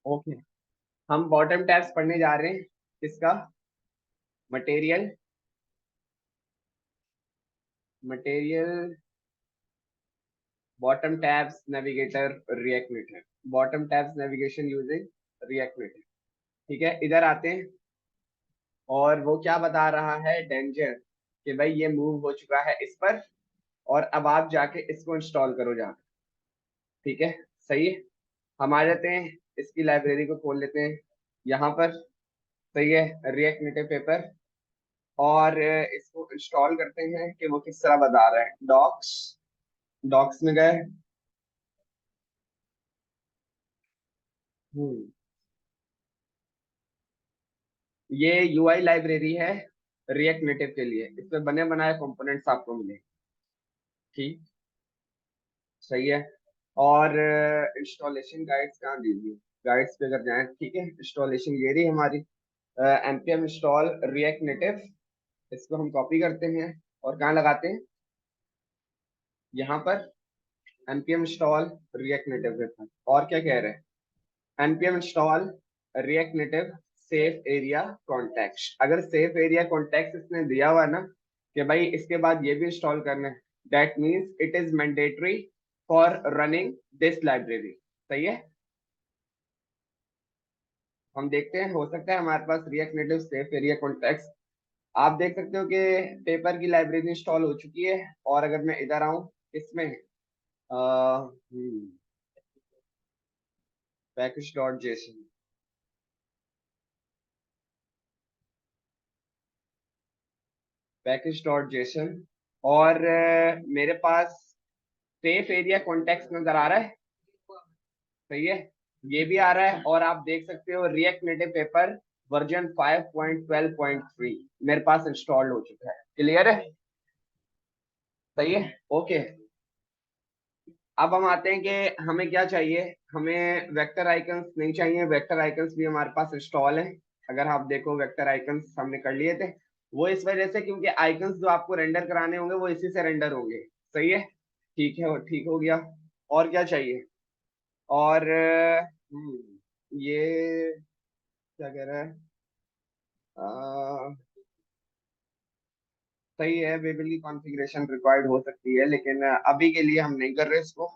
Okay, हम bottom tabs पढ़ने जा रहे हैं। किसका? Material, material bottom tabs navigator React meter, bottom tabs navigation using React meter. ठीक है, इधर आते हैं और वो क्या बता रहा है, डेंजर, कि भाई ये मूव हो चुका है इस पर, और अब आप जाके इसको इंस्टॉल करो जाके। ठीक है, सही है। हम आ जाते हैं, इसकी लाइब्रेरी को खोल लेते हैं यहाँ पर। सही है, रिएक्ट मीटर पेपर, और इसको इंस्टॉल करते हैं कि वो किस तरह बता रहा है। डॉक्स, डॉक्स में गए। हम्म, ये यूआई लाइब्रेरी है रिएक्ट नेटिव के लिए, इसमें बने बनाए कंपोनेंट्स आपको मिले। ठीक, सही है। और इंस्टॉलेशन गाइड्स कहाँ दीजिए, गाइड्स पे अगर जाएं, ठीक है, इंस्टॉलेशन ये रही हमारी, npm इंस्टॉल रिएक्ट नेटिव। इसको हम कॉपी करते हैं और कहाँ लगाते हैं, यहाँ पर npm इंस्टॉल रिएक्ट नेटिव के पास। और क्या कह रहे हैं, npm install react Native safe area context. अगर सेफ एरिया कॉन्टेक्स्ट इसने दिया हुआ ना कि भाई इसके बाद ये भी इंस्टॉल करना है, that means it is mandatory for running this library. सही है। हम देखते हैं, हो सकता है हमारे पास React Native safe area context. आप देख सकते हो कि पेपर की लाइब्रेरी इंस्टॉल हो चुकी है। और अगर मैं इधर आऊं, इसमें package dot JSON, package dot JSON, और मेरे पास सेफ एरिया कॉन्टेक्स्ट नजर आ रहा है। सही है, ये भी आ रहा है। और आप देख सकते हो रिएक्ट नेटिव पेपर वर्जन 5.12.3 मेरे पास इंस्टॉल्ड हो चुका है। क्लियर है, सही है, ओके। अब हम आते हैं कि हमें क्या चाहिए। हमें वेक्टर आइकन्स नहीं चाहिए, वेक्टर आइकन्स भी हमारे पास इंस्टॉल है। अगर आप देखो, वेक्टर आइकन्स हमने कर लिए थे, वो इस वजह से क्योंकि आइकन्स जो आपको रेंडर कराने होंगे वो इसी से रेंडर होंगे। सही है, ठीक है, और ठीक हो गया। और क्या चाहिए, और ये क्या कह रहा है, आ, सही है, वेबल की कॉन्फ़िगरेशन रिक्वायर्ड हो सकती है, लेकिन अभी के लिए हम नहीं कर रहे इसको,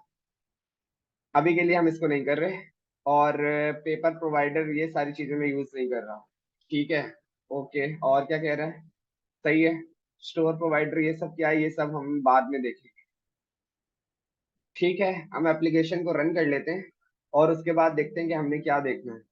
अभी के लिए हम इसको नहीं कर रहे। और पेपर प्रोवाइडर, ये सारी चीजें मैं यूज नहीं कर रहा हूँ। ठीक है, ओके। और क्या कह रहा है, सही है, स्टोर प्रोवाइडर ये सब क्या है, ये सब हम बाद में देखेंगे। ठीक है, हम एप्लीकेशन को रन कर लेते हैं और उसके बाद देखते हैं कि हमने क्या देखना है।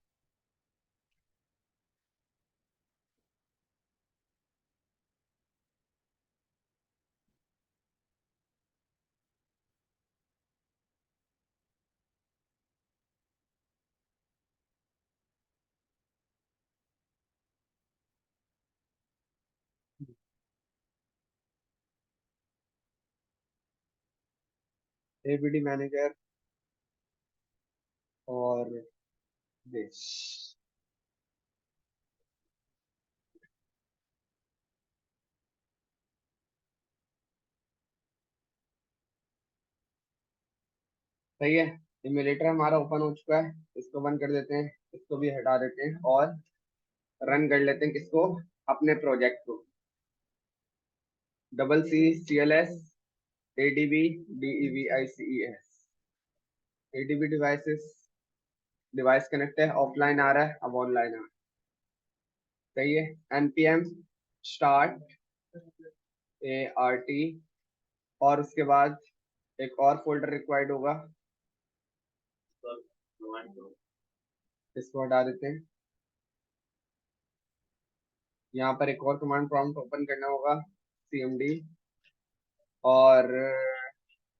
एबीडी मैनेजर और दिस, सही है। इम्यूलेटर हमारा ओपन हो चुका है, इसको बंद कर देते हैं, इसको भी हटा देते हैं और रन कर लेते हैं किसको, अपने प्रोजेक्ट को। Double C C L S ADB DEVICES, ADB devices, device connect है, ऑफलाइन आ रहा है, अब ऑनलाइन आ रहा है। सही है, npm स्टार्ट ART, और उसके बाद एक और फोल्डर रिक्वायर्ड होगा, इसको हटा देते हैं। यहाँ पर एक और कमांड प्रॉम्प्ट ओपन करना होगा, cmd, और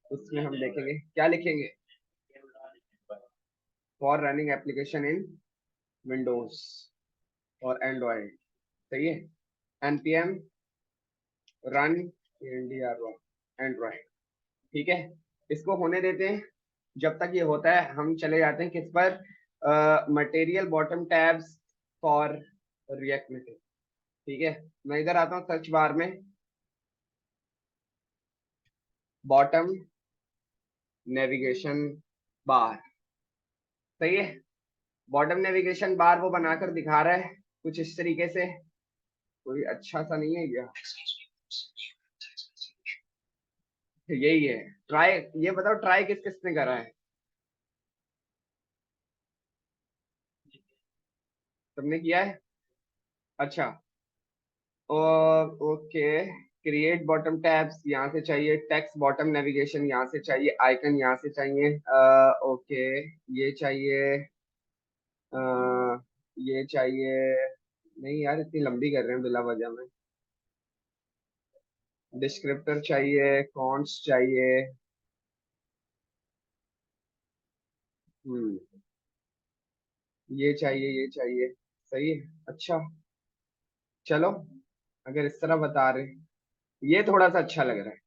उसमें हम देखेंगे क्या लिखेंगे, for running application in Windows और एंड्रॉयड। सही है, npm रन एंड्रॉयड। ठीक है, इसको होने देते हैं। जब तक ये होता है हम चले जाते हैं किस पर, material bottom tabs for react native. ठीक है, मैं इधर आता हूँ सर्च बार में, बॉटम नेविगेशन बार। सही है, बॉटम नेविगेशन बार वो बनाकर दिखा रहा है कुछ इस तरीके से, कोई अच्छा सा नहीं है क्या? यही है ट्राई। ये बताओ ट्राई किस किस ने करा है? तुमने किया है? अच्छा। और ओके, क्रिएट बॉटम टैब्स यहाँ से चाहिए, टेक्स्ट बॉटम नेविगेशन यहाँ से चाहिए, आइकन यहाँ से चाहिए, ओके ये चाहिए, ये चाहिए। नहीं यार इतनी लंबी कर रहे हैं बिला वजह में। डिस्क्रिप्टर चाहिए, फॉन्ट्स चाहिए। हम्म, ये चाहिए ये चाहिए। सही है, अच्छा। चलो, अगर इस तरह बता रहे हैं, ये थोड़ा सा अच्छा लग रहा है।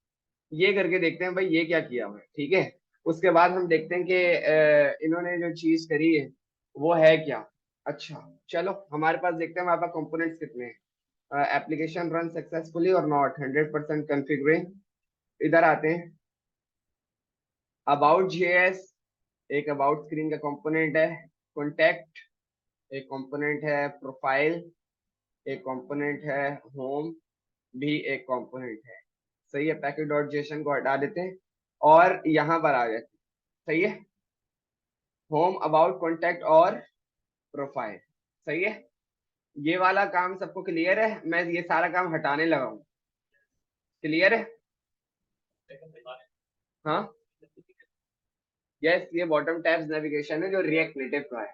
ये करके देखते हैं भाई ये क्या किया हुआ है, ठीक है। उसके बाद हम देखते हैं कि इन्होंने जो चीज करी है वो है क्या। अच्छा, चलो हमारे पास देखते हैं हमारे पास कंपोनेंट्स कितने हैं। एप्लीकेशन रन सक्सेसफुली और नॉट 100% कॉन्फ़िगरिंग। इधर आते हैं, अबाउट जेएस एक अबाउट स्क्रीन का कंपोनेंट है, कॉन्टैक्ट एक कंपोनेंट है, प्रोफाइल एक कंपोनेंट है, होम भी एक कंपोनेंट है। सही है, पैकेट डॉट जेसन को हटा देते हैं और यहाँ पर आ जाते हैं। सही है, होम अबाउट कॉन्टैक्ट और प्रोफाइल। सही है, ये वाला काम सबको क्लियर है? मैं ये सारा काम हटाने लगा हूँ। क्लियर है? हाँ, यस, ये बॉटम टैब्स नेविगेशन है जो रिएक्ट नेटिव का है।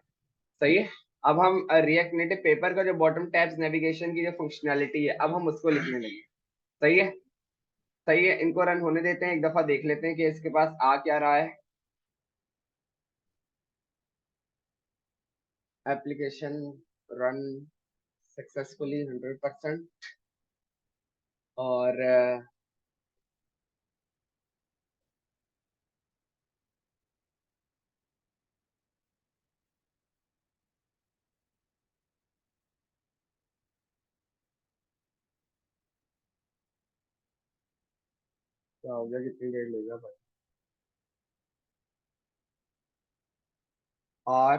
सही है, अब हम रिएक्ट नेटिव पेपर का जो बॉटम टैब्स नेविगेशन की जो फंक्शनैलिटी है अब हम उसको लिखने लगे। सही है, सही है, इनको रन होने देते हैं, एक दफा देख लेते हैं कि इसके पास आ क्या रहा है। Application run successfully 100%। और क्या हो गया, कितनी देर लेगा भाई? और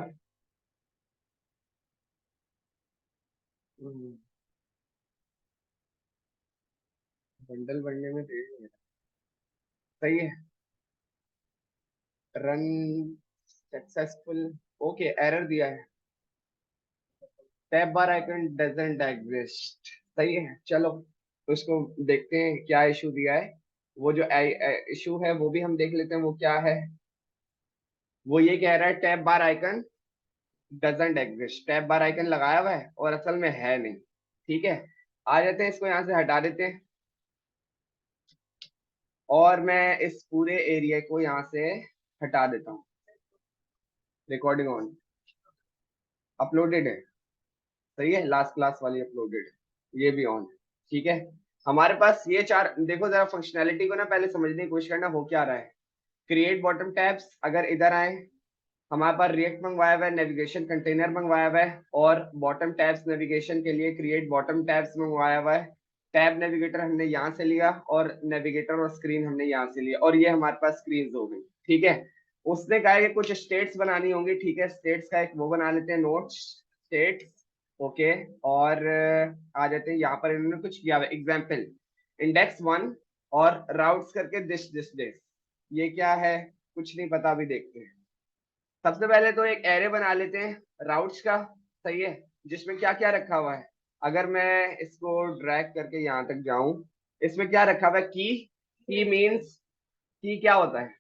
बंडल बनने में देर नहीं है। सही है, रन सक्सेसफुल। ओके, एरर दिया है, tab bar icon doesn't exist. सही है, चलो तो इसको देखते हैं क्या इशू दिया है। वो जो इशू है वो भी हम देख लेते हैं वो क्या है। वो ये कह रहा है tab bar icon doesn't exist, tab bar icon लगाया हुआ है और असल में है नहीं। ठीक है, आ जाते हैं, इसको यहाँ से हटा देते हैं और मैं इस पूरे एरिया को यहाँ से हटा देता हूँ। रिकॉर्डिंग ऑन, अपलोडेड है। सही है, लास्ट क्लास वाली अपलोडेड है, ये भी ऑन है। ठीक है, हमारे पास ये चार, देखो जरा फंक्शनैलिटी को ना पहले समझने की कोशिश करना हो क्या रहा है। क्रिएट बॉटम टैब्स, अगर इधर आए हमारे पास रिएक्ट मंगवाया हुआ है, नेविगेशन कंटेनर मंगवाया हुआ है और बॉटम टैब्स नेविगेशन के लिए क्रिएट बॉटम टैब्स मंगवाया हुआ है। टैब नेविगेटर हमने यहाँ से लिया और नेविगेटर और स्क्रीन हमने यहाँ से लिया और ये हमारे पास स्क्रीन हो गई। ठीक है, उसने कहा कि कुछ स्टेट्स बनानी होंगी। ठीक है, स्टेट्स का एक वो बना लेते हैं, नोट्स स्टेट्स। ओके, और आ जाते हैं यहाँ पर, इन्होंने कुछ किया हुआ एग्जाम्पल इंडेक्स 1 और राउट्स करके दिस दिस दिस। ये क्या है, कुछ नहीं पता, अभी देखते हैं। सबसे पहले तो एक एरे बना लेते हैं राउट्स का। सही है, जिसमें क्या क्या रखा हुआ है। अगर मैं इसको ड्रैग करके यहाँ तक जाऊं, इसमें क्या रखा हुआ है, की। की मीन्स, की क्या होता है?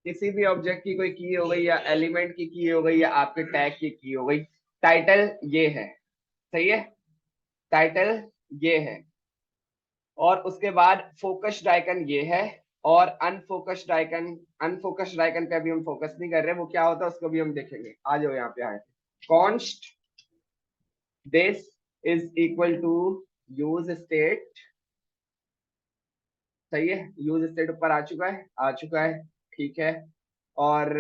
किसी भी ऑब्जेक्ट की कोई की हो गई या एलिमेंट की हो गई या आपके टैग की हो गई। टाइटल ये है। सही है, टाइटल ये है और उसके बाद फोकस्ड आइकन ये है और अनफोकस्ड आइकन। अनफोकस्ड आइकन पे अभी हम फोकस नहीं कर रहे, वो क्या होता है उसको भी हम देखेंगे। आ जाओ यहाँ पे आए, const this is equal to use state. सही है, यूज स्टेट ऊपर आ चुका है, आ चुका है। ठीक है, और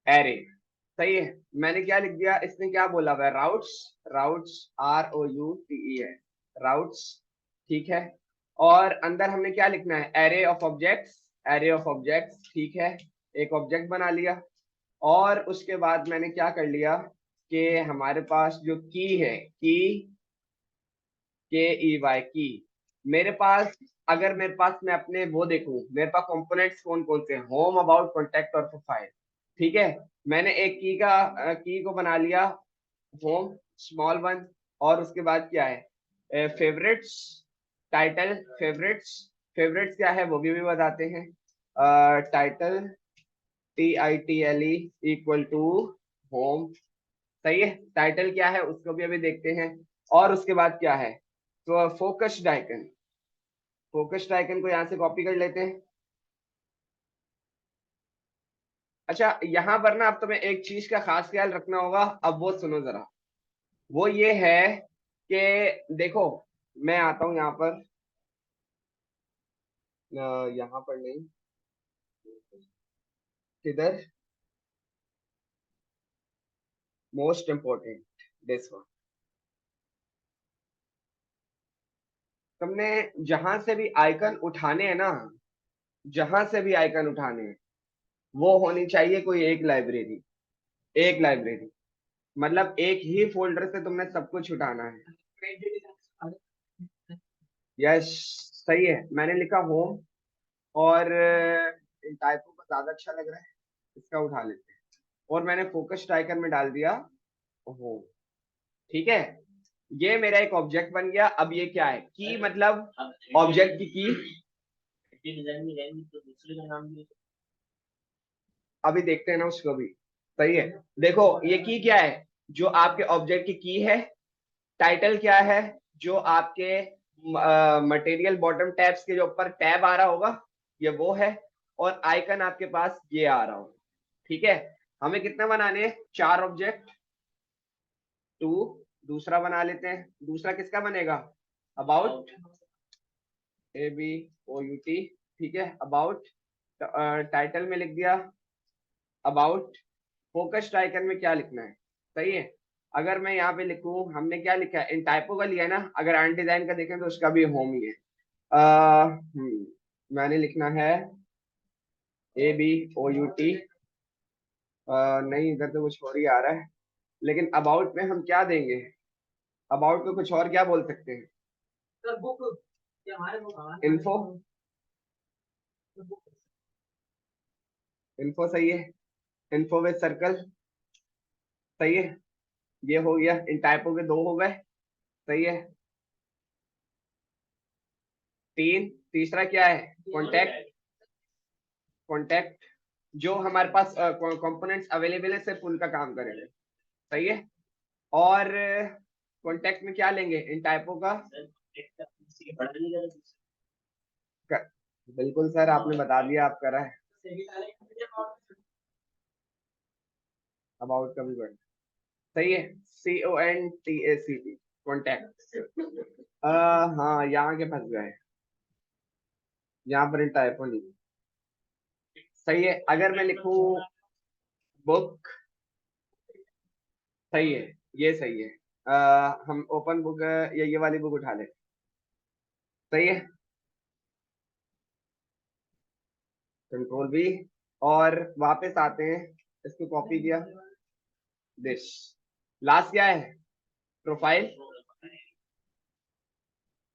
एरे। सही है, मैंने क्या लिख दिया, इसने क्या बोला हुआ है, राउट्स। राउट्स ROUTE है, राउट्स। ठीक है, और अंदर हमने क्या लिखना है, array of objects. Array of objects, ठीक है, एक ऑब्जेक्ट बना लिया। और उसके बाद मैंने क्या कर लिया कि हमारे पास जो की है, की, के ई वाई की, मेरे पास, अगर मेरे पास मैं अपने वो देखूं, मेरे पास कंपोनेंट्स कौन कौन से हैं, होम, अबाउट, कॉन्टेक्ट और प्रोफाइल। ठीक है, मैंने एक की का की को बना लिया, होम, स्मॉल वन, और उसके बाद क्या है, फेवरेट्स, टाइटल, फेवरेट्स, फेवरेट्स क्या है वो भी बताते हैं, title, TITLE equal to home. सही है, टाइटल क्या है उसको भी अभी देखते हैं। और उसके बाद क्या है, तो फोकस्ड आइकन, फोकस्ड आइकन को यहाँ से कॉपी कर लेते हैं। अच्छा, यहाँ पर ना अब तुम्हें एक चीज का खास ख्याल रखना होगा, अब वो सुनो जरा, वो ये है कि देखो, मैं आता हूँ यहाँ पर, यहाँ पर नहीं, किधर, मोस्ट इंपोर्टेंट, दिस वन। तुमने जहां से भी आइकन उठाने हैं ना, जहां से भी आइकन उठाने हैं, वो होनी चाहिए कोई एक लाइब्रेरी, एक लाइब्रेरी, मतलब एक ही फोल्डर से तुमने सब कुछ उठाना है। यस, सही है, मैंने लिखा होम, और इन टाइपों का ज्यादा अच्छा लग रहा है, इसका उठा लेते हैं, और मैंने फोकस्ड आइकन में डाल दिया होम। ठीक है, ये मेरा एक ऑब्जेक्ट बन गया। अब ये क्या है, की मतलब ऑब्जेक्ट की डिजाइन में रहेंगी तो दूसरे का नाम भी, अभी देखते हैं ना उसको भी। सही है, देखो ये की क्या है, जो आपके ऑब्जेक्ट की है। टाइटल क्या है, जो आपके मटेरियल बॉटम टैब्स के जो ऊपर टैब आ रहा होगा, ये वो है। और आइकन आपके पास ये आ रहा होगा। ठीक है, हमें कितने बनाने हैं, 4 ऑब्जेक्ट, 2। दूसरा बना लेते हैं, दूसरा किसका बनेगा, अबाउट, ABOUT, ठीक है, अबाउट, टाइटल में लिख दिया अबाउट, फोकस्ड आइकन में क्या लिखना है। सही है, अगर मैं यहाँ पे लिखूं, हमने क्या लिखा है, इन टाइपों का लिया है ना, अगर आर्ट डिजाइन का देखें तो उसका भी होम ही है। मैंने लिखना है ABOUT, नहीं, इधर तो कुछ और ही आ रहा है, लेकिन अबाउट में हम क्या देंगे, अबाउट को कुछ और क्या बोल सकते हैं, इन्फो, इन्फो सही है, इन्फो विद सर्कल, सही है, ये हो गया, इन टाइपों के 2 हो गए। सही है, 3, तीसरा क्या है, कॉन्टेक्ट, कॉन्टेक्ट, जो हमारे पास कंपोनेंट्स अवेलेबल है सिर्फ उनका काम करेंगे। सही है, और कॉन्टेक्ट में क्या लेंगे, इन टाइपों का, बिल्कुल सर, आपने बता दिया, आप करा है, अबाउट का भी बढ़, सही है, CONTACT, कॉन्टैक्ट। हाँ, यहाँ के फंस गए, यहाँ पर इन टाइपों नहीं। सही है, अगर मैं लिखूं बुक, सही है, ये सही है, हम ओपन बुक या ये वाली बुक उठा ले। सही है, कंट्रोल भी, और वापस आते हैं, इसको कॉपी किया, दिस, लास्ट क्या है, प्रोफाइल,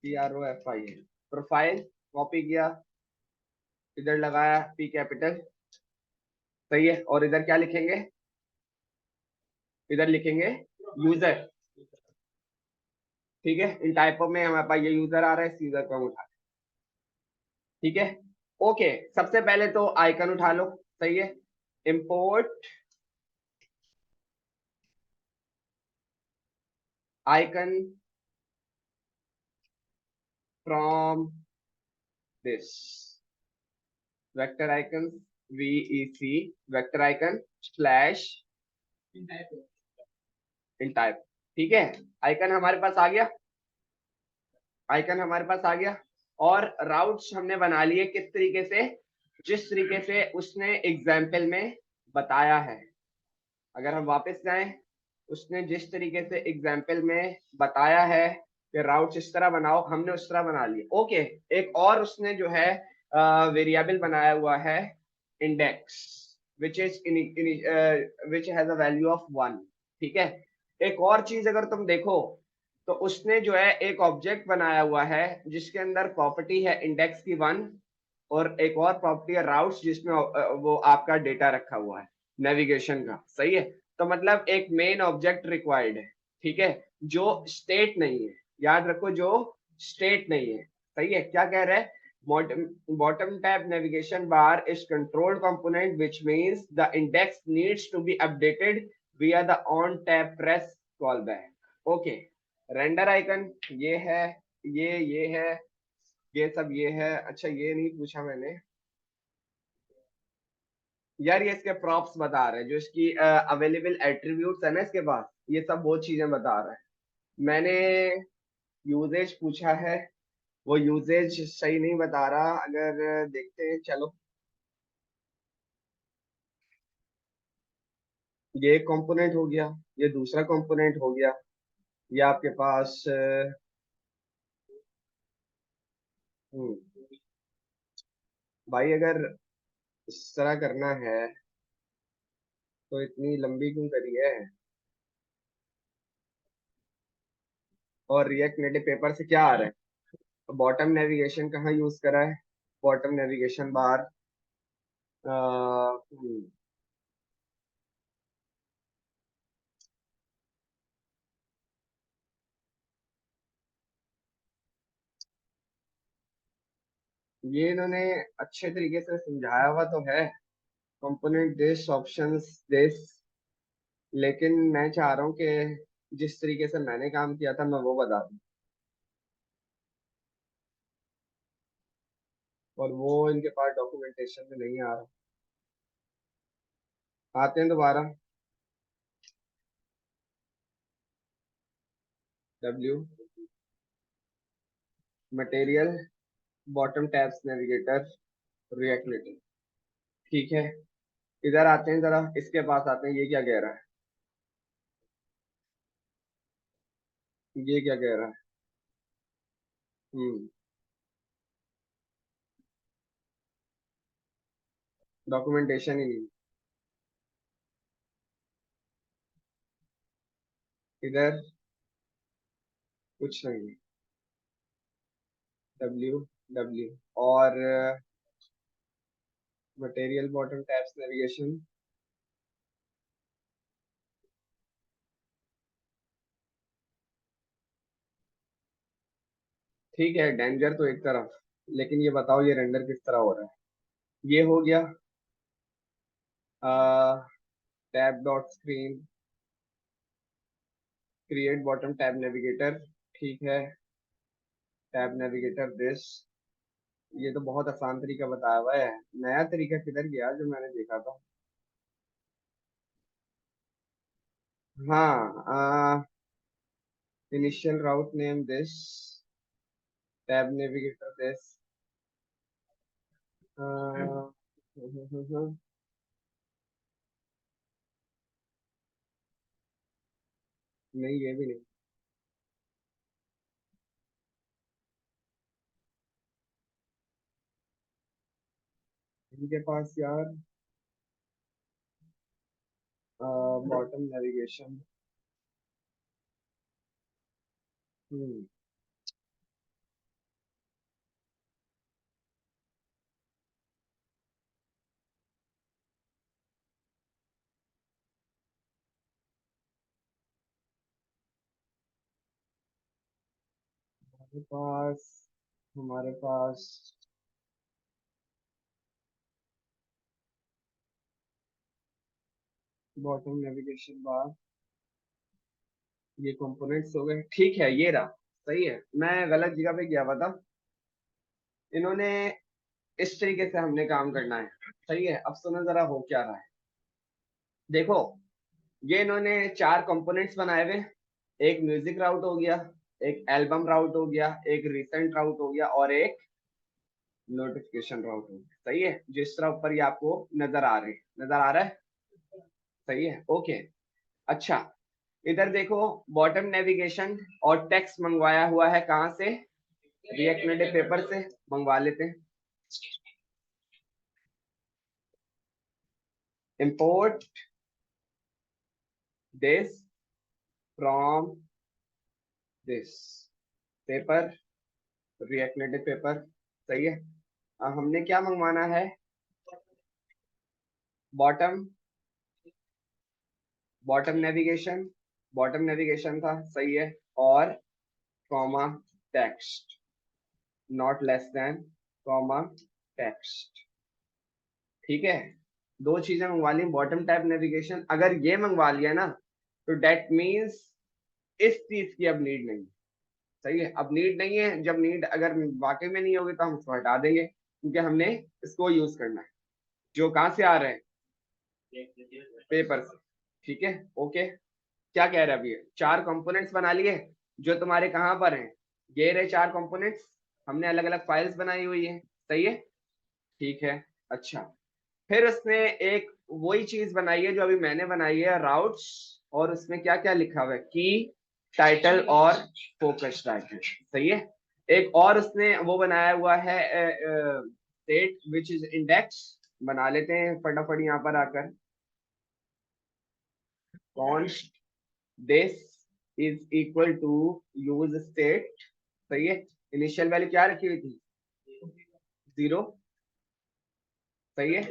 PROFIL, प्रोफाइल, कॉपी किया, इधर लगाया P कैपिटल। सही है, और इधर क्या लिखेंगे, इधर लिखेंगे यूजर। ठीक है, इन टाइपों में हमारे पास ये यूजर आ रहा है, इस यूजर को हम उठा, ठीक है, ओके। सबसे पहले तो आइकन उठा लो। सही है, import icon from this vector icon, VEC, vector icon slash in type. ठीक है, आइकन हमारे पास आ गया, आइकन हमारे पास आ गया, और राउट्स हमने बना लिए किस तरीके से, जिस तरीके से उसने एग्जाम्पल में बताया है। अगर हम वापस जाएं, उसने जिस तरीके से एग्जाम्पल में बताया है कि राउट्स इस तरह बनाओ, हमने उस तरह बना लिए। ओके, एक और उसने जो है वेरिएबल बनाया हुआ है index which is which has a value of 1। ठीक है, एक और चीज अगर तुम देखो तो उसने जो है एक ऑब्जेक्ट बनाया हुआ है जिसके अंदर प्रॉपर्टी है इंडेक्स की 1 और एक और प्रॉपर्टी है राउट्स जिसमें वो आपका डेटा रखा हुआ है नेविगेशन का। सही है, तो मतलब एक मेन ऑब्जेक्ट रिक्वायर्ड है, ठीक है, जो स्टेट नहीं है, याद रखो जो स्टेट नहीं है। सही है, क्या कह रहा है, bottom tab navigation bar is controlled component which means the index needs to be updated via the on tab press callback। Okay, render icon ये है, ये है, ये सब ये है। अच्छा ये नहीं पूछा मैंने यार, ये इसके प्रॉप्स बता रहे हैं जो इसकी अवेलेबल एट्रीब्यूट्स है ना इसके पास, ये सब वो चीजें बता रहा है। मैंने यूजेज पूछा है, वो यूजेज सही नहीं बता रहा, अगर देखते हैं चलो। ये एक कंपोनेंट हो गया, ये दूसरा कंपोनेंट हो गया, ये आपके पास हम्म, भाई अगर इस तरह करना है तो इतनी लंबी क्यों करी है। और रिएक्ट नेटिव पेपर से क्या आ रहा है, बॉटम नेविगेशन कहाँ यूज करा है, बॉटम नेविगेशन बार। ये इन्होंने अच्छे तरीके से समझाया हुआ तो है, कंपोनेंट दिस ऑप्शंस दिस, लेकिन मैं चाह रहा हूँ कि जिस तरीके से मैंने काम किया था मैं वो बता दूं, और वो इनके पास डॉक्यूमेंटेशन में नहीं आ रहा। आते हैं दोबारा, W material bottom tabs navigator react native. ठीक है, इधर आते हैं, जरा इसके पास आते हैं, ये क्या कह रहा है, ये क्या कह रहा है। हम्म, डॉक्यूमेंटेशन ही नहीं इधर, कुछ नहीं, डब्ल्यू डब्ल्यू और मटेरियल बॉटम टैब्स नेविगेशन। ठीक है, डेंजर तो एक तरफ, लेकिन ये बताओ ये रेंडर किस तरह हो रहा है। ये हो गया tab dot screen create bottom tab navigator. ठीक है, टैब नेविगेटर दिस, ये तो बहुत आसान तरीका बताया हुआ है, नया तरीका किधर गया जो मैंने देखा था। हाँ, initial route name this, tab navigator this, नहीं ये भी नहीं, इनके पास यार बॉटम नेविगेशन। हम्म, पास हमारे पास बॉटम नेविगेशन बार, ये कंपोनेंट्स हो गए। ठीक है, ये रहा, सही है, मैं गलत जगह पे गया हुआ था। इन्होंने इस तरीके से हमने काम करना है। सही है, अब सुनो जरा हो क्या रहा है। देखो, ये इन्होंने चार कंपोनेंट्स बनाए हुए, एक म्यूजिक राउट हो गया, एक एल्बम राउट हो गया, एक रिसेंट राउट हो गया और एक नोटिफिकेशन राउट हो गया। सही है, जिस तरह ऊपर ये आपको नजर आ रहा है। सही है, ओके। अच्छा, इधर देखो, बॉटम नेविगेशन और टेक्स्ट मंगवाया हुआ है कहाँ से, रिएक्ट नेटिव पेपर से मंगवा लेते हैं। Import this from this paper, react native paper. सही है। हमने क्या मंगवाना है? Bottom, bottom navigation, bottom navigation था, सही है। और comma text, not less than comma text. ठीक है, दो चीजें मंगवा ली, बॉटम टाइप नेविगेशन। अगर ये मंगवा लिया ना तो डेट मीन्स इस चीज की अब नीड नहीं है। सही है, अब नीड नहीं है। जब नीड अगर वाकई में नहीं होगी तो हम उसको हटा देंगे, क्योंकि हमने इसको यूज करना है। जो कहाँ से आ रहे हैं? पेपर से। ठीक है, ओके। क्या कह रहा है अभी? चार कंपोनेंट्स बना लिए जो तुम्हारे कहाँ पर हैं, ये रहे चार कंपोनेंट्स। हमने अलग अलग फाइल्स बनाई हुई है, सही है। ठीक है, अच्छा। फिर उसने एक वही चीज बनाई है जो अभी मैंने बनाई है, राउट्स। और उसमें क्या क्या लिखा हुआ है? की, टाइटल और फोकस टाइटल। सही है। एक और उसने वो बनाया हुआ है स्टेट विच इज इंडेक्स। बना लेते हैं फटाफट यहाँ पर आकर। Const this is equal to use state. सही है। इनिशियल वैल्यू क्या रखी हुई थी? 0। सही है।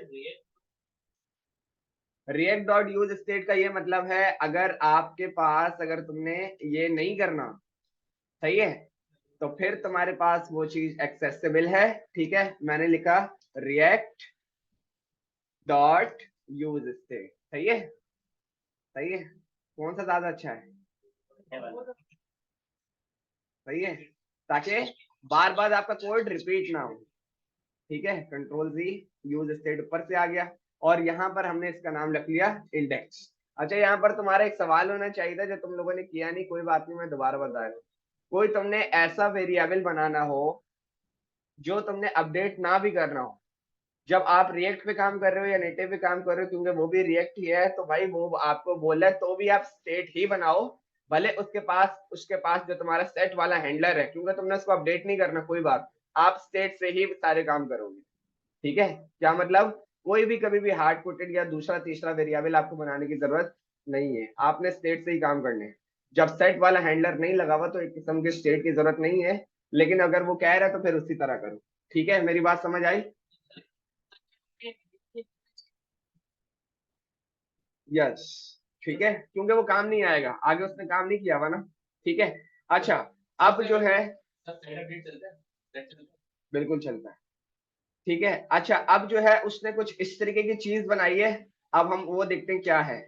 रिएक्ट डॉट यूज स्टेट का ये मतलब है, अगर आपके पास, अगर तुमने ये नहीं करना, सही है, तो फिर तुम्हारे पास वो चीज एक्सेसिबल है। ठीक है, मैंने लिखा रिएक्ट डॉट यूज स्टेट। सही है, सही है। कौन सा ज्यादा अच्छा है? सही है, ताकि बार बार आपका कोड रिपीट ना हो। ठीक है, कंट्रोल जी, यूज स्टेट ऊपर से आ गया। और यहाँ पर हमने इसका नाम रख लिया इंडेक्स। अच्छा, यहाँ पर तुम्हारा एक सवाल होना चाहिए था जो तुम लोगों ने किया नहीं, कोई बात नहीं, मैं दोबारा बता रहा हूँ। कोई तुमने ऐसा वेरिएबल बनाना हो जो तुमने अपडेट ना भी करना हो, जब आप रिएक्ट पे काम कर रहे हो या नेटिव पे काम कर रहे हो, क्योंकि वो भी रिएक्ट ही है, तो भाई वो आपको बोला है तो भी आप स्टेट ही बनाओ। भले उसके पास जो तुम्हारा सेट वाला हैंडलर है, क्योंकि तुमने उसको अपडेट नहीं करना, कोई बात, आप स्टेट से ही सारे काम करोगे। ठीक है, क्या मतलब? कोई भी कभी भी हार्ड कोटेड या दूसरा तीसरा वेरिएबल आपको बनाने की जरूरत नहीं है, आपने स्टेट से ही काम करने हैं। जब सेट वाला हैंडलर नहीं लगा हुआ तो एक किस्म के स्टेट की जरूरत नहीं है, लेकिन अगर वो कह रहा है तो फिर उसी तरह करो। ठीक है, मेरी बात समझ आई? यस। ठीक है, क्योंकि वो काम नहीं आएगा, आगे उसने काम नहीं किया हुआ ना। ठीक है, अच्छा। अब जो है, बिल्कुल चलता है। ठीक है, अच्छा। अब जो है उसने कुछ इस तरीके की चीज बनाई है। अब हम वो देखते हैं क्या है।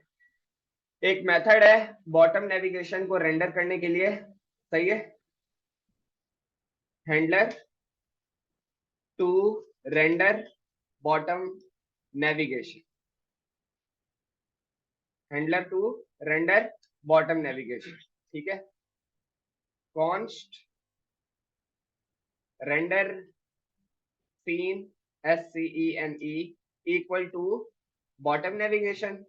एक मेथड है बॉटम नेविगेशन को रेंडर करने के लिए। सही है। Handler to render bottom navigation, handler to render bottom navigation. ठीक है, const render scene, SCENE equal to bottom navigation,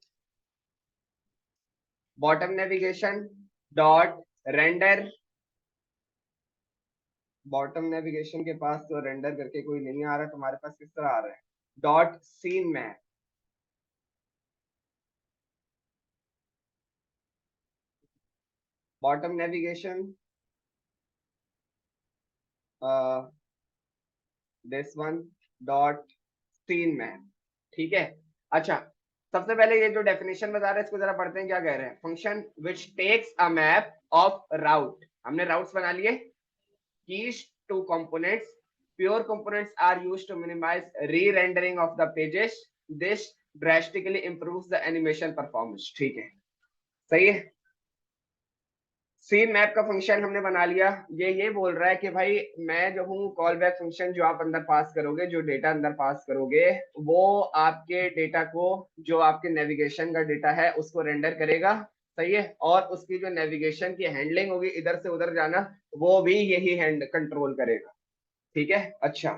bottom navigation dot render. Bottom navigation के पास तो रेंडर करके कोई नहीं आ रहा, तुम्हारे पास किस तरह आ रहा है? Dot scene map. Bottom navigation this one dot scene map. ठीक है, अच्छा। सबसे पहले ये जो डेफिनेशन बता रहे हैं इसको जरा पढ़ते हैं, क्या कह रहे हैं? Function which takes a map of route. हमने राउट्स बना लिए। Keys to components, pure components are used to minimize re-rendering of the pages, this drastically improves the animation performance. ठीक है, सही है। सीन मैप का फंक्शन हमने बना लिया। ये बोल रहा है कि भाई मैं जो हूँ, कॉल बैक फंक्शन जो आप अंदर पास करोगे, जो डेटा अंदर पास करोगे, वो आपके डेटा को, जो आपके नेविगेशन का डेटा है उसको रेंडर करेगा। सही है, और उसकी जो नेविगेशन की हैंडलिंग होगी, इधर से उधर जाना, वो भी यही हैंड कंट्रोल करेगा। ठीक है, अच्छा।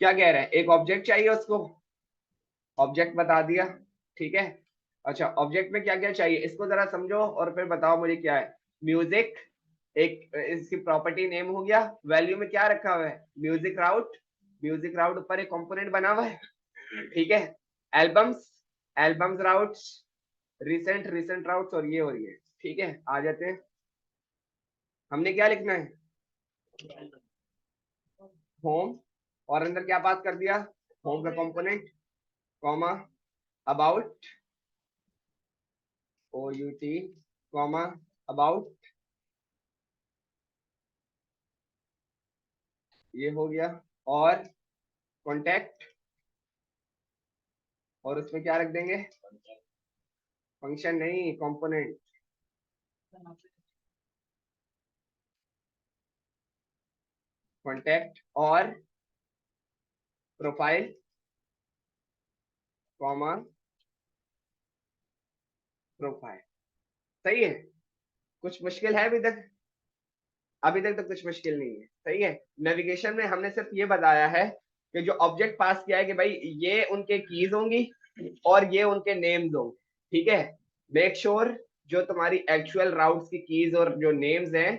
क्या कह रहे हैं? एक ऑब्जेक्ट चाहिए उसको, ऑब्जेक्ट बता दिया। ठीक है, अच्छा। ऑब्जेक्ट में क्या क्या चाहिए इसको जरा समझो और फिर बताओ मुझे क्या है। म्यूजिक, एक इसकी प्रॉपर्टी नेम हो गया। वैल्यू में क्या रखा हुआ है? म्यूजिक राउट। म्यूजिक राउट ऊपर एक कंपोनेंट बना हुआ है। ठीक है, albums, albums routes, recent routes, और ये, ठीक है। आ जाते हैं, हमने क्या लिखना है, होम, और अंदर क्या पास कर दिया, होम का component, comma, about, O U T, comma, about, ये हो गया, और कॉन्टेक्ट, और उसमें क्या रख देंगे, फंक्शन नहीं, कंपोनेंट, कॉन्टेक्ट, और प्रोफाइल, कॉमा, प्रोफाइल। सही है, कुछ मुश्किल है अभी तक, अभी तक तो कुछ मुश्किल नहीं है, सही है। नेविगेशन में हमने सिर्फ ये बताया है कि जो ऑब्जेक्ट पास किया है कि भाई ये उनके कीज होंगी और ये उनके नेम्स होंगे, ठीक है। मेक श्योर जो तुम्हारी एक्चुअल राउट्स की कीज और जो नेम्स हैं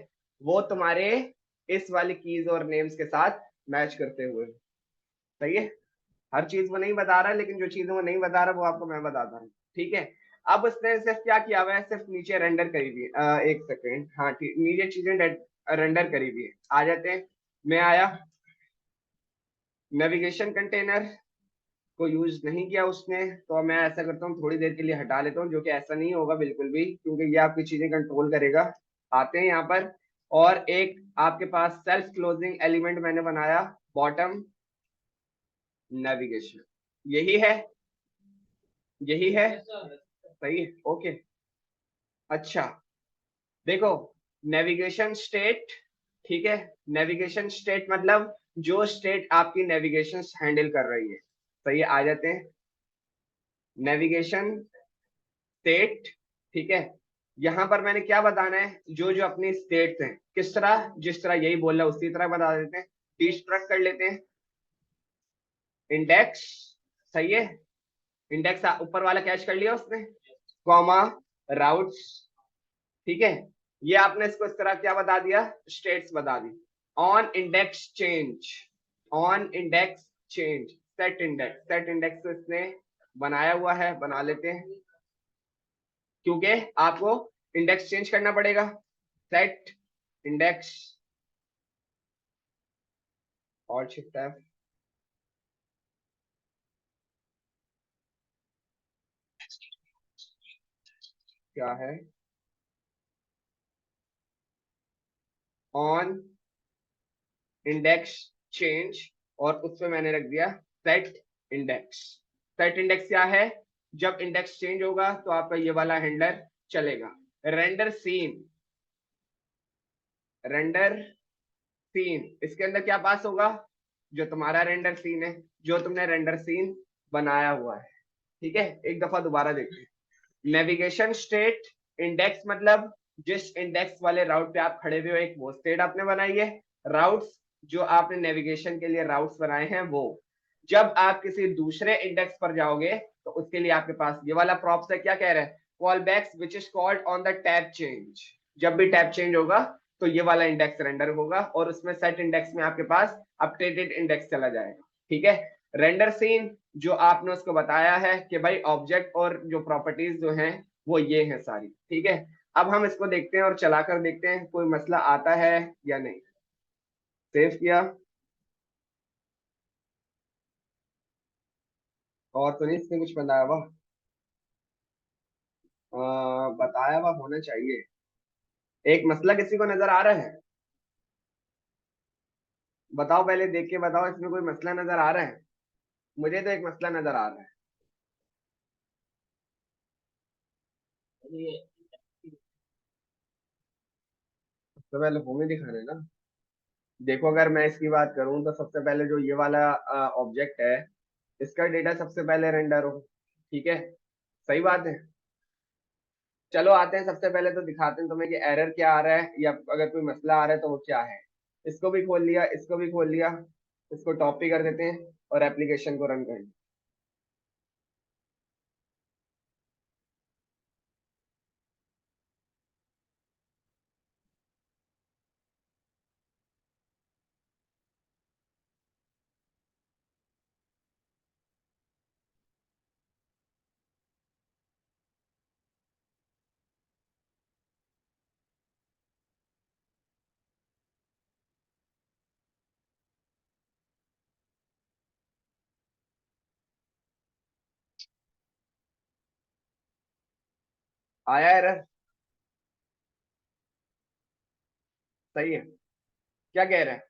वो तुम्हारे इस वाली कीज और नेम्स के साथ मैच करते हुए, सही है। हर चीज वो नहीं बता रहा, लेकिन जो चीजें वो नहीं बता रहा वो आपको मैं बताता हूँ, ठीक है। अब उसने सिर्फ क्या किया हुआ है, सिर्फ नीचे रेंडर करी हुई है, एक सेकेंड, हाँ ठीक, नीचे चीजें रेंडर करी हुई है, आ जाते हैं। मैं आया, नेविगेशन कंटेनर को यूज नहीं किया उसने, तो मैं ऐसा करता हूँ थोड़ी देर के लिए हटा लेता हूँ, जो कि ऐसा नहीं होगा बिल्कुल भी, क्योंकि ये आपकी चीजें कंट्रोल करेगा। आते हैं यहाँ पर, और एक आपके पास सेल्फ क्लोजिंग एलिमेंट मैंने बनाया, बॉटम नेविगेशन, यही है, यही है, सही है, ओके। अच्छा, देखो, नेविगेशन स्टेट, ठीक है। नेविगेशन स्टेट मतलब जो स्टेट आपकी नेविगेशन हैंडल कर रही है, सही है। आ जाते हैं, नेविगेशन स्टेट, ठीक है। यहां पर मैंने क्या बताना है, जो जो अपनी स्टेट्स हैं, किस तरह, जिस तरह यही बोल रहा है उसी तरह बता देते हैं। डिस्ट्रक्ट कर लेते हैं, इंडेक्स, सही है, इंडेक्स ऊपर वाला कैच कर लिया उसने, कॉमा, राउट्स, ठीक है। ये आपने इसको इस तरह क्या बता दिया, स्टेट्स बता दी। On index change, on index change, set index, set index तो इसने बनाया हुआ है, बना लेते हैं, क्योंकि आपको इंडेक्स चेंज करना पड़ेगा। सेट इंडेक्स, और शिफ्ट एफ, क्या है, ऑन इंडेक्स चेंज, और उसमें मैंने रख दिया सेट इंडेक्स। सेट इंडेक्स क्या है, जब इंडेक्स चेंज होगा तो आपका ये वाला हैंडलर चलेगा। रेंडर सीन, रेंडर सीन, इसके अंदर क्या पास होगा, जो तुम्हारा रेंडर सीन है, जो तुमने रेंडर सीन बनाया हुआ है, ठीक है। एक दफा दोबारा देखते हैं, नेविगेशन स्टेट, इंडेक्स मतलब जिस इंडेक्स वाले राउट पे आप खड़े हुए हो, एक वो स्टेट आपने बनाई है। राउट्स, जो आपने नेविगेशन के लिए राउट्स बनाए हैं वो, जब आप किसी दूसरे इंडेक्स पर जाओगे तो उसके लिए आपके पास ये वाला प्रॉप्स है, क्या कह रहा है, callbacks which is called on the tab change, जब भी टैब चेंज होगा तो ये वाला इंडेक्स रेंडर होगा, और उसमें सेट इंडेक्स में आपके पास अपडेटेड इंडेक्स चला जाएगा, ठीक है। रेंडर सीन, जो आपने उसको बताया है कि भाई ऑब्जेक्ट और जो प्रॉपर्टीज जो हैं वो ये हैं सारी, ठीक है। अब हम इसको देखते हैं और चलाकर देखते हैं कोई मसला आता है या नहीं। सेव किया, और तो नहीं इसमें कुछ बनाया हुआ, बताया हुआ होना चाहिए। एक मसला किसी को नजर आ रहा है, बताओ, पहले देख के बताओ, इसमें कोई मसला नजर आ रहा है, मुझे तो एक मसला नजर आ रहा है। सबसे पहले हमें दिखाना है ना। देखो, अगर मैं इसकी बात करूं तो सबसे पहले जो ये वाला ऑब्जेक्ट है, इसका डेटा सबसे पहले रेंडर हो, ठीक है, सही बात है। चलो आते हैं, सबसे पहले तो दिखाते हैं तुम्हें कि एरर क्या आ रहा है, या अगर कोई मसला आ रहा है तो वो क्या है। इसको भी खोल लिया, इसको भी खोल लिया, इसको टॉप पे कर देते हैं और एप्लीकेशन को रन करें। आया एरर? सही है। क्या कह रहा है?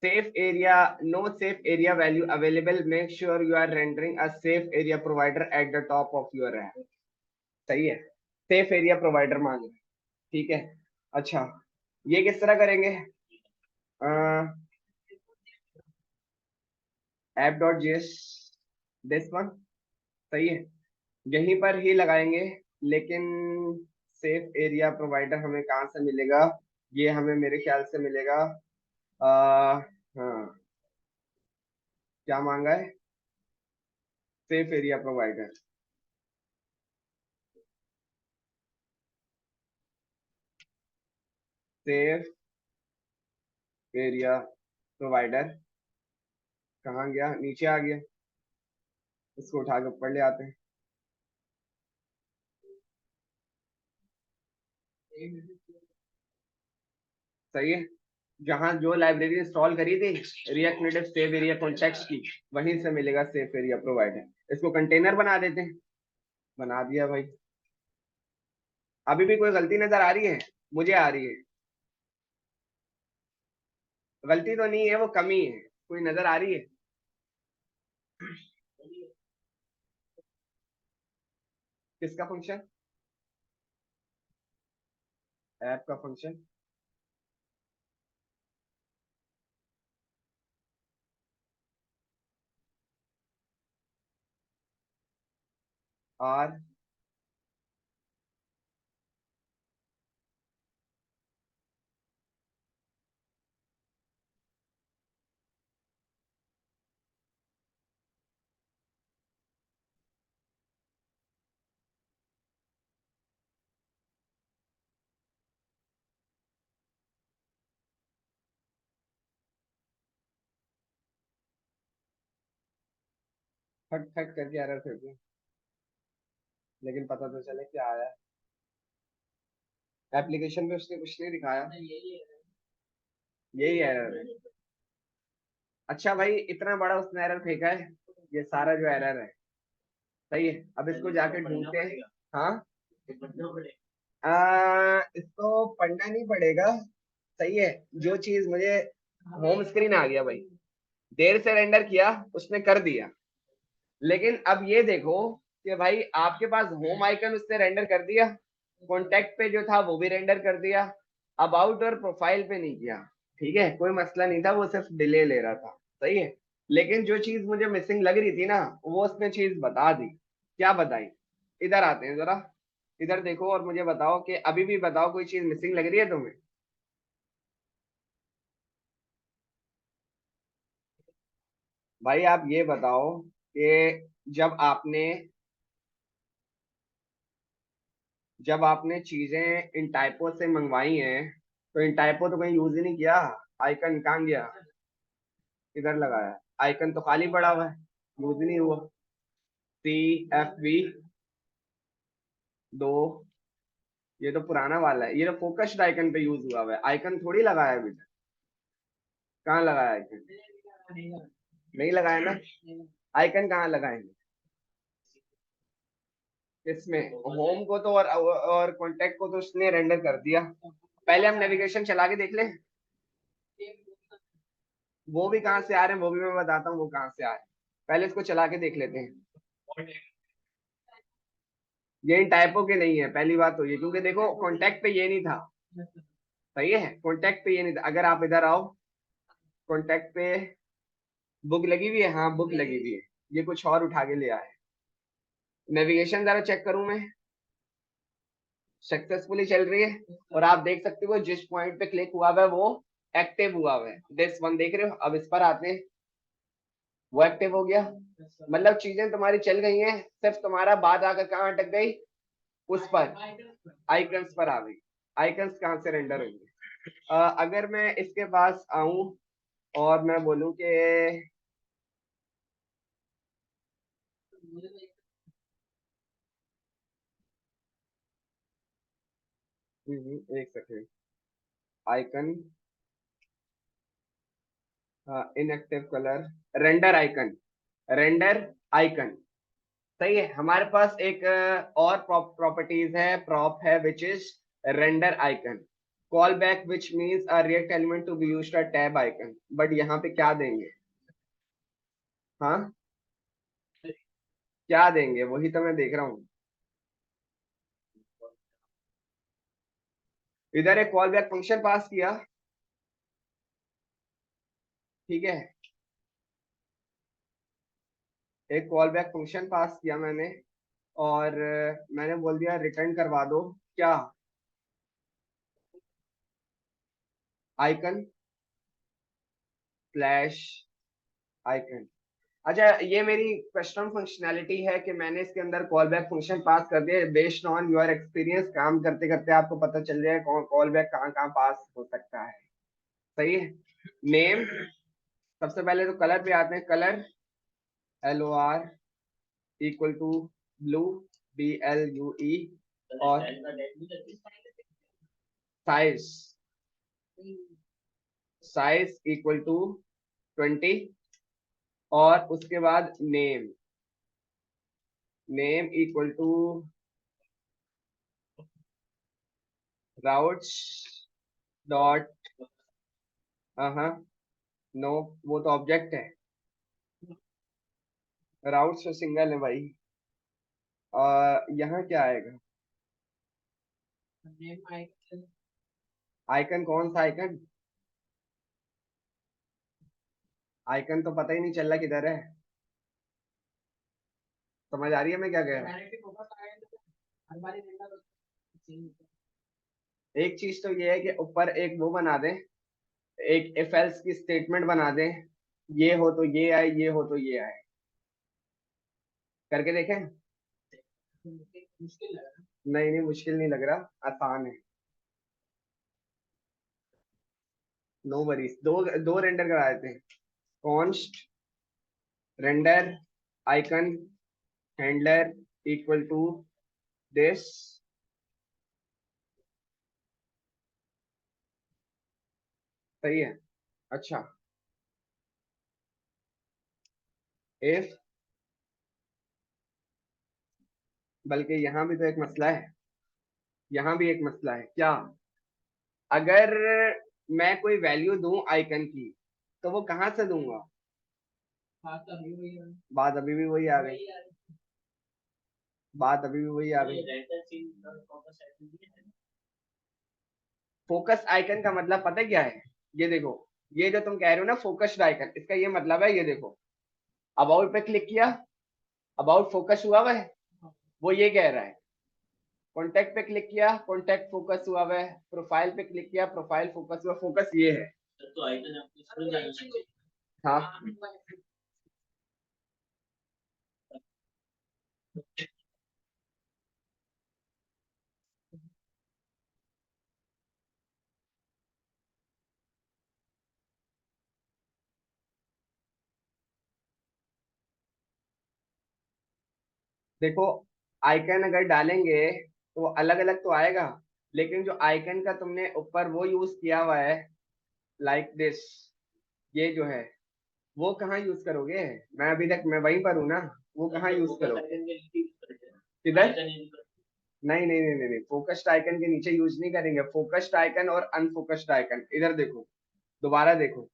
safe area, no safe area value available, make sure you are rendering a safe area provider at the top of your app। सही है। सेफ एरिया प्रोवाइडर मांग रहे हैं। ठीक है। अच्छा, ये किस तरह करेंगे? App dot JS, this one. सही है। यहीं पर ही लगाएंगे। लेकिन सेफ एरिया प्रोवाइडर हमें कहाँ से मिलेगा? ये हमें मेरे ख्याल से मिलेगा। हाँ, क्या मांगा है? Safe area provider. Safe area provider कहाँ गया? नीचे आ गया। इसको उठा के ऊपर ले आते हैं। सही है। जहां जो लाइब्रेरी इंस्टॉल करी थी react native save area context की, वहीं से मिलेगा सेफ एरिया प्रोवाइडर। इसको कंटेनर बना देते हैं। बना दिया भाई। अभी भी कोई गलती नजर आ रही है? मुझे आ रही है। गलती तो नहीं है, वो कमी है। कोई नजर आ रही है? किसका फंक्शन? ऐप का फंक्शन। और फट फट करके एरर फेंक दूं, लेकिन पता तो चले क्या आया। एप्लीकेशन पे उसने कुछ नहीं दिखाया। यही एरर है। अच्छा भाई, इतना बड़ा उसने एरर फेंका है। ये सारा जो एरर है। सही है। अब इसको जाके ढूंढते हैं। हाँ। इसको पढ़ना नहीं पड़ेगा। सही है। जो चीज मुझे होम स्क्रीन आ गया भाई, देर से रेंडर किया, उसने कर दिया। लेकिन अब ये देखो कि भाई आपके पास होम आइकन उसने रेंडर कर दिया, कॉन्टेक्ट पे जो था वो भी रेंडर कर दिया, अबाउट और प्रोफाइल पे नहीं किया। ठीक है, कोई मसला नहीं था, वो सिर्फ डिले ले रहा था। सही है। लेकिन जो चीज मुझे मिसिंग लग रही थी ना, वो उसने चीज बता दी। क्या बताई? इधर आते हैं जरा। इधर देखो और मुझे बताओ कि अभी भी बताओ कोई चीज मिसिंग लग रही है तुम्हें? भाई आप ये बताओ कि जब आपने जब आपने चीजें इन टाइपों से मंगवाई हैं, तो इन टाइपों तो कहीं यूज ही नहीं किया। आइकन कहाँ गया? इधर लगाया। आइकन तो खाली पड़ा हुआ है, यूज ही नहीं हुआ। सी एफ वी 2, ये तो पुराना वाला है, ये तो फोकस्ड आइकन पे यूज हुआ हुआ है, आइकन थोड़ी लगाया है अभी तक। कहाँ लगाया आइकन? नहीं लगाया ना। आइकन कहाँ लगाएंगे? इसमें होम को तो और कॉन्टेक्ट को तो उसने रेंडर कर दिया। पहले हम नेविगेशन चला के देख लें। वो भी कहाँ से आ रहे हैं वो भी मैं बताता हूँ, वो कहाँ से आ रहे हैं। पहले इसको चला के देख लेते हैं। ये इन टाइपों के नहीं है, पहली बात तो ये, क्योंकि देखो कॉन्टेक्ट पे ये नहीं था। सही है, कॉन्टेक्ट पे ये नहीं था। अगर आप इधर आओ, कॉन्टेक्ट पे बुक लगी हुई है, हाँ बुक लगी हुई है। ये कुछ और उठा के ले आए। नेविगेशन जरा चेक करूं मैं। सक्सेसफुली चल रही है। और आप देख सकते हो जिस पॉइंट पे क्लिक हुआ हुआ है वो एक्टिव हुआ हुआ है, दिस वन देख रहे हो? अब इस पर आते हैं, वो एक्टिव हो गया। मतलब चीजें तुम्हारी चल गई हैं, सिर्फ तुम्हारा बात आकर कहाँ अटक गई? उस पर, आइकन्स पर आ गई। आइकन्स कहाँ से रेंडर होंगे? अगर मैं इसके पास आऊं और मैं बोलूं कि एक second. Icon, inactive colour, render icon. Render icon. सही है। हमारे पास एक और प्रॉपर्टीज है, प्रॉप है, which is render icon. Callback which means a React element to be used a tab icon. But यहाँ पे क्या देंगे? हाँ, क्या देंगे वही तो मैं देख रहा हूँ। इधर एक कॉल बैक फंक्शन पास किया, ठीक है, एक कॉल बैक फंक्शन पास किया मैंने, और मैंने बोल दिया रिटर्न करवा दो क्या? Icon slash icon. अच्छा, ये मेरी कस्टम फंक्शनैलिटी है कि मैंने इसके अंदर कॉल बैक फंक्शन पास कर दिया। बेस्ड ऑन योर एक्सपीरियंस, काम करते करते आपको पता चल जाए कौन कॉल बैक कहाँ कहाँ पास हो सकता है। सही है। नेम, सबसे पहले तो कलर पे आते हैं। Colour LOR equal to blue, BLUE। और साइज, साइज इक्वल टू 20। और उसके बाद name, name equal to routes dot, हाँ, नो, वो तो ऑब्जेक्ट है। राउट्स तो सिंगल है भाई। यहाँ क्या आएगा? आइकन कौन सा आइकन? आइकन तो पता ही नहीं चल रहा किधर है। समझ आ रही है मैं क्या कह रहा हूँ? एक चीज तो ये है कि ऊपर एक वो बना दें, एक इफ एल्स की स्टेटमेंट बना दें। ये हो तो ये आए, ये हो तो ये आए। करके देखें? नहीं नहीं, मुश्किल नहीं लग रहा, आसान है। नो वरीज, दो दो रेंडर करा देते हैं। Const render icon handler equal to this. सही है। अच्छा, इफ, बल्कि यहाँ भी तो एक मसला है, यहाँ भी एक मसला है क्या? अगर मैं कोई वैल्यू दूं आइकन की, तो वो कहाँ से दूंगा? बात अभी भी वही आ गई, बात अभी भी वही आ गई। फोकस आइकन का मतलब पता है क्या है? ये देखो, ये जो तुम कह रहे हो ना फोकस्ड आइकन, इसका ये मतलब है, ये देखो, अबाउट पे क्लिक किया, अबाउट फोकस हुआ हुआ है, वो ये कह रहा है। कॉन्टेक्ट पे क्लिक किया, कॉन्टेक्ट फोकस हुआ हुआ है। प्रोफाइल पे क्लिक किया, प्रोफाइल फोकस हुआ, फोकस ये है। तो आइकन आपको, हाँ, देखो, आइकन अगर डालेंगे तो अलग अलग तो आएगा, लेकिन जो आइकन का तुमने ऊपर वो यूज किया हुआ है, लाइक दिस, ये जो है, वो कहाँ यूज करोगे? मैं अभी तक मैं वहीं पर हूँ ना, वो कहाँ यूज करोगे? किधर? नहीं नहीं नहीं नहीं नहीं, फोकस्ड आइकन के नीचे यूज नहीं करेंगे। फोकस्ड आइकन और अनफोकस्ड आइकन, इधर देखो, दोबारा देखो,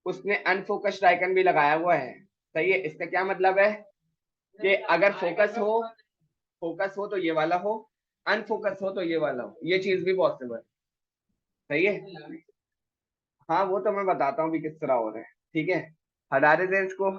उसने अनफोकस्ड आइकन भी लगाया हुआ है। सही है। इसका क्या मतलब है कि अगर फोकस हो तो ये वाला हो, अनफोकस हो तो ये वाला हो, ये चीज भी पॉसिबल है। सही है। हाँ, वो तो मैं बताता हूँ भी किस तरह हो रहा है। ठीक है, हटा देते हैं इसको।